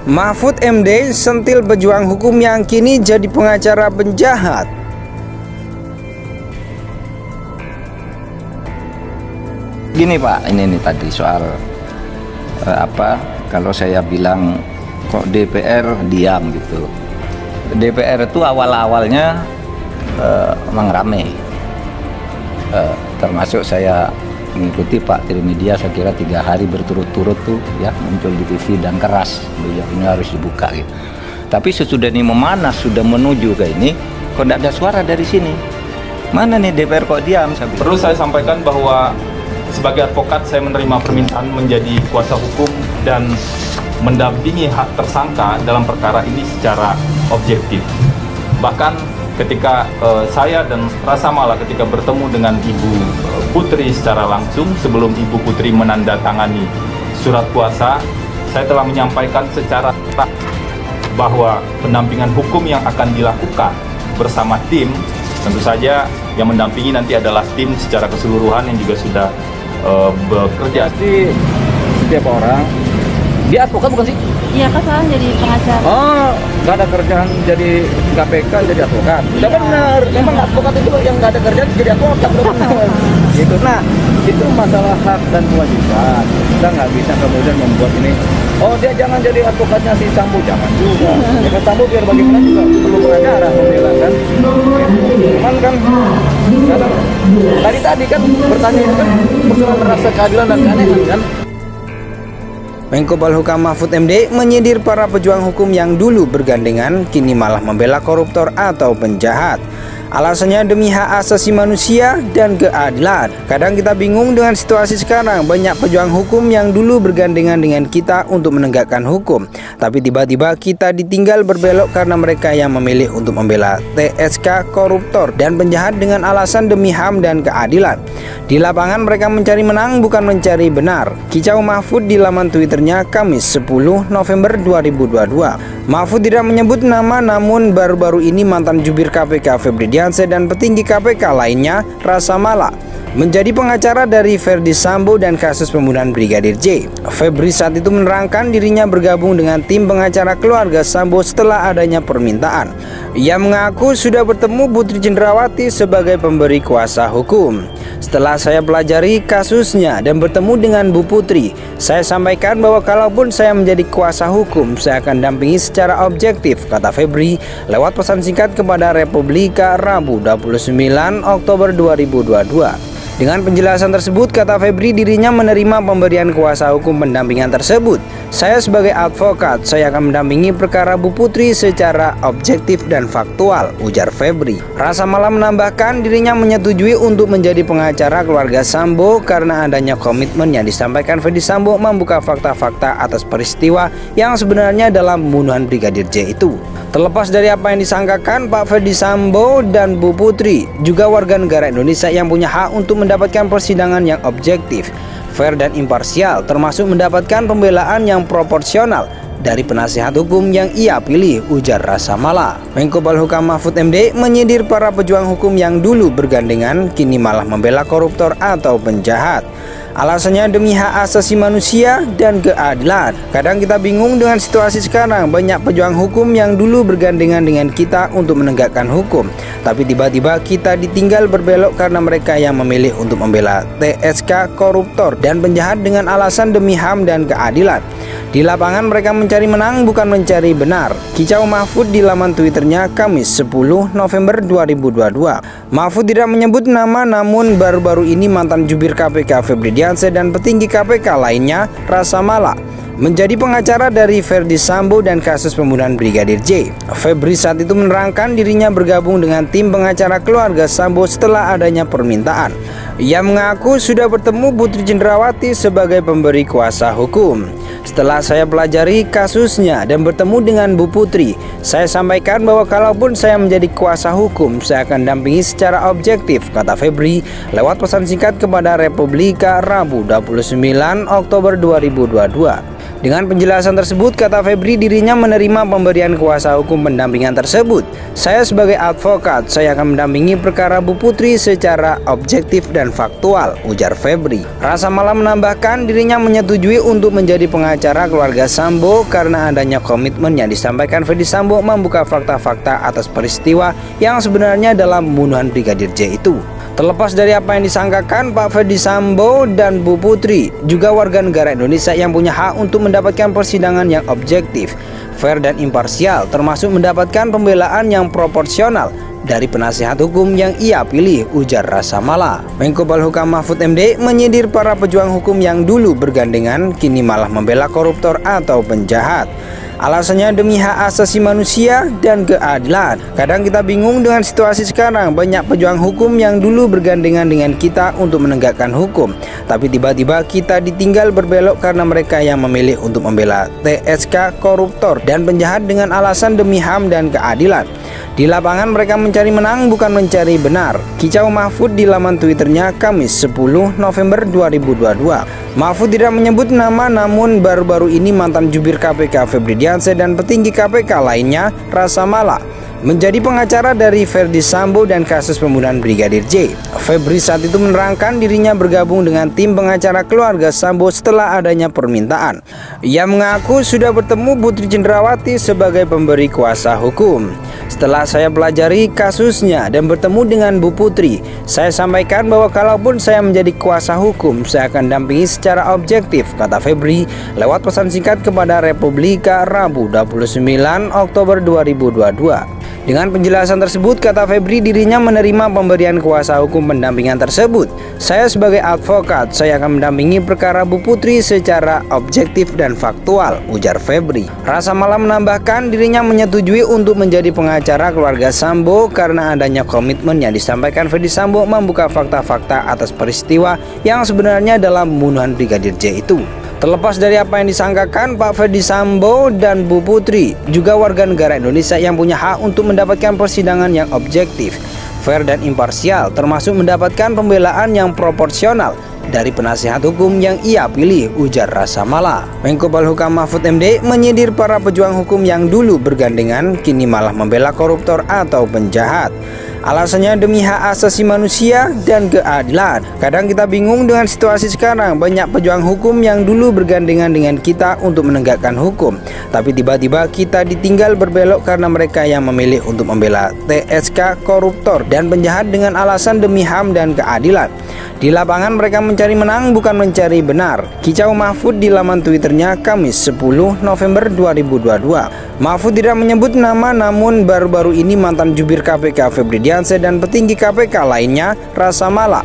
Mahfud MD sentil pejuang hukum yang kini jadi pengacara penjahat. Gini Pak, ini nih tadi soal kalau saya bilang kok DPR diam gitu. DPR itu awal-awalnya memang rame, termasuk saya mengikuti Pak Trimedia, saya kira 3 hari berturut-turut tuh ya muncul di TV dan keras beliau ini harus dibuka gitu. Tapi sesudah ini memanas, sudah menuju ke ini, kok tidak ada suara dari sini. Mana nih DPR kok diam? Perlu saya sampaikan bahwa sebagai advokat saya menerima permintaan menjadi kuasa hukum dan mendampingi hak tersangka dalam perkara ini secara objektif. Bahkan ketika saya dan Rasa Mala ketika bertemu dengan Ibu Putri secara langsung sebelum Ibu Putri menandatangani surat kuasa, saya telah menyampaikan secara terang bahwa pendampingan hukum yang akan dilakukan bersama tim, tentu saja yang mendampingi nanti adalah tim secara keseluruhan yang juga sudah bekerja. Jadi setiap orang, dia advokat bukan sih? Iya, kan saya jadi pengacara. Oh, nggak ada kerjaan jadi KPK jadi advokat. Udah benar, memang advokat itu yang nggak ada kerjaan jadi advokat, benar. Gitu. Nah, itu masalah hak dan kewajiban. Kita nggak bisa kemudian membuat ini. Oh, dia jangan jadi advokatnya si Sambo, jangan juga. Ya kan Sambo biar bagaimana juga perlu pengacara membela kan. Cuman kan tadi kan bertanya itu kan persoalan rasa keadilan dan keanehan kan. Menko Polhukam Mahfud MD menyindir para pejuang hukum yang dulu bergandengan kini malah membela koruptor atau penjahat. Alasannya demi hak asasi manusia dan keadilan. Kadang kita bingung dengan situasi sekarang. Banyak pejuang hukum yang dulu bergandengan dengan kita untuk menegakkan hukum, tapi tiba-tiba kita ditinggal berbelok karena mereka yang memilih untuk membela TSK koruptor dan penjahat dengan alasan demi HAM dan keadilan. Di lapangan mereka mencari menang bukan mencari benar. Kicau Mahfud di laman Twitternya Kamis 10 November 2022. Mahfud tidak menyebut nama, namun baru-baru ini mantan jubir KPK Febri Diansyah dan petinggi KPK lainnya Rasa Mala menjadi pengacara dari Verdi Sambo dan kasus pembunuhan Brigadir J. Febri saat itu menerangkan dirinya bergabung dengan tim pengacara keluarga Sambo setelah adanya permintaan. Ia mengaku sudah bertemu Putri Cendrawati sebagai pemberi kuasa hukum. Setelah saya pelajari kasusnya dan bertemu dengan Bu Putri, saya sampaikan bahwa kalaupun saya menjadi kuasa hukum, saya akan dampingi secara objektif, kata Febri lewat pesan singkat kepada Republika Rabu 29 Oktober 2022. Dengan penjelasan tersebut, kata Febri, dirinya menerima pemberian kuasa hukum pendampingan tersebut. Saya sebagai advokat, saya akan mendampingi perkara Bu Putri secara objektif dan faktual, ujar Febri. Rasa Mala menambahkan dirinya menyetujui untuk menjadi pengacara keluarga Sambo karena adanya komitmen yang disampaikan Verdi Sambo membuka fakta-fakta atas peristiwa yang sebenarnya dalam pembunuhan Brigadir J itu. Terlepas dari apa yang disangkakan, Pak Verdi Sambo dan Bu Putri juga warga negara Indonesia yang punya hak untuk mendapatkan persidangan yang objektif, fair dan imparsial, termasuk mendapatkan pembelaan yang proporsional dari penasihat hukum yang ia pilih, ujar Rasa Mala. Menko Polhukam Mahfud MD menyindir para pejuang hukum yang dulu bergandengan kini malah membela koruptor atau penjahat. Alasannya demi hak asasi manusia dan keadilan. Kadang kita bingung dengan situasi sekarang. Banyak pejuang hukum yang dulu bergandengan dengan kita untuk menegakkan hukum, tapi tiba-tiba kita ditinggal berbelok karena mereka yang memilih untuk membela TSK koruptor dan penjahat dengan alasan demi HAM dan keadilan. Di lapangan mereka mencari menang bukan mencari benar. Kicau Mahfud di laman Twitternya Kamis 10 November 2022. Mahfud tidak menyebut nama, namun baru-baru ini mantan jubir KPK Febri Diansyah dan petinggi KPK lainnya Rasa Mala menjadi pengacara dari Verdi Sambo dan kasus pembunuhan Brigadir J. Febri saat itu menerangkan dirinya bergabung dengan tim pengacara keluarga Sambo setelah adanya permintaan. Ia mengaku sudah bertemu Putri Cendrawati sebagai pemberi kuasa hukum. Setelah saya pelajari kasusnya dan bertemu dengan Bu Putri, saya sampaikan bahwa kalaupun saya menjadi kuasa hukum, saya akan dampingi secara objektif, kata Febri lewat pesan singkat kepada Republika Rabu 29 Oktober 2022. Dengan penjelasan tersebut, kata Febri, dirinya menerima pemberian kuasa hukum pendampingan tersebut. Saya sebagai advokat, saya akan mendampingi perkara Bu Putri secara objektif dan faktual, ujar Febri. Rasa Mala menambahkan dirinya menyetujui untuk menjadi pengacara keluarga Sambo karena adanya komitmen yang disampaikan Ferdi Sambo membuka fakta-fakta atas peristiwa yang sebenarnya dalam pembunuhan Brigadir J itu. Terlepas dari apa yang disangkakan, Pak Ferdi Sambo dan Bu Putri juga warga negara Indonesia yang punya hak untuk mendapatkan persidangan yang objektif, fair dan imparsial, termasuk mendapatkan pembelaan yang proporsional dari penasihat hukum yang ia pilih, ujar Rasa Mala. Menko Polhukam Mahfud MD menyindir para pejuang hukum yang dulu bergandengan kini malah membela koruptor atau penjahat. Alasannya demi hak asasi manusia dan keadilan. Kadang kita bingung dengan situasi sekarang. Banyak pejuang hukum yang dulu bergandengan dengan kita untuk menegakkan hukum, tapi tiba-tiba kita ditinggal berbelok karena mereka yang memilih untuk membela TSK, koruptor dan penjahat dengan alasan demi HAM dan keadilan. Di lapangan mereka mencari menang bukan mencari benar. Kicau Mahfud di laman Twitternya Kamis 10 November 2022. Mahfud tidak menyebut nama, namun baru-baru ini mantan jubir KPK Febri Diansyah dan petinggi KPK lainnya, Rasa Mala, menjadi pengacara dari Ferdi Sambo dan kasus pembunuhan Brigadir J. Febri saat itu menerangkan dirinya bergabung dengan tim pengacara keluarga Sambo setelah adanya permintaan. Ia mengaku sudah bertemu Putri Cendrawati sebagai pemberi kuasa hukum. Setelah saya pelajari kasusnya dan bertemu dengan Bu Putri, saya sampaikan bahwa kalaupun saya menjadi kuasa hukum, saya akan dampingi secara objektif, kata Febri lewat pesan singkat kepada Republika Rabu 29 Oktober 2022. Dengan penjelasan tersebut, kata Febri, dirinya menerima pemberian kuasa hukum pendampingan tersebut. Saya sebagai advokat, saya akan mendampingi perkara Bu Putri secara objektif dan faktual, ujar Febri. Rasa Mala menambahkan dirinya menyetujui untuk menjadi pengacara keluarga Sambo karena adanya komitmen yang disampaikan Ferdi Sambo membuka fakta-fakta atas peristiwa yang sebenarnya dalam pembunuhan Brigadir J itu. Terlepas dari apa yang disangkakan, Pak Ferdi Sambo dan Bu Putri juga warga negara Indonesia yang punya hak untuk mendapatkan persidangan yang objektif, fair dan imparsial, termasuk mendapatkan pembelaan yang proporsional dari penasihat hukum yang ia pilih, ujar Rasa Mala. Menko Polhukam Mahfud MD menyindir para pejuang hukum yang dulu bergandengan kini malah membela koruptor atau penjahat. Alasannya demi hak asasi manusia dan keadilan. Kadang kita bingung dengan situasi sekarang. Banyak pejuang hukum yang dulu bergandengan dengan kita untuk menegakkan hukum, tapi tiba-tiba kita ditinggal berbelok karena mereka yang memilih untuk membela TSK, koruptor dan penjahat dengan alasan demi HAM dan keadilan. Di lapangan mereka mencari menang bukan mencari benar. Kicau Mahfud di laman Twitternya Kamis 10 November 2022. Mahfud tidak menyebut nama, namun baru-baru ini mantan jubir KPK Febri Diansyah dan petinggi KPK lainnya, Rasa Mala,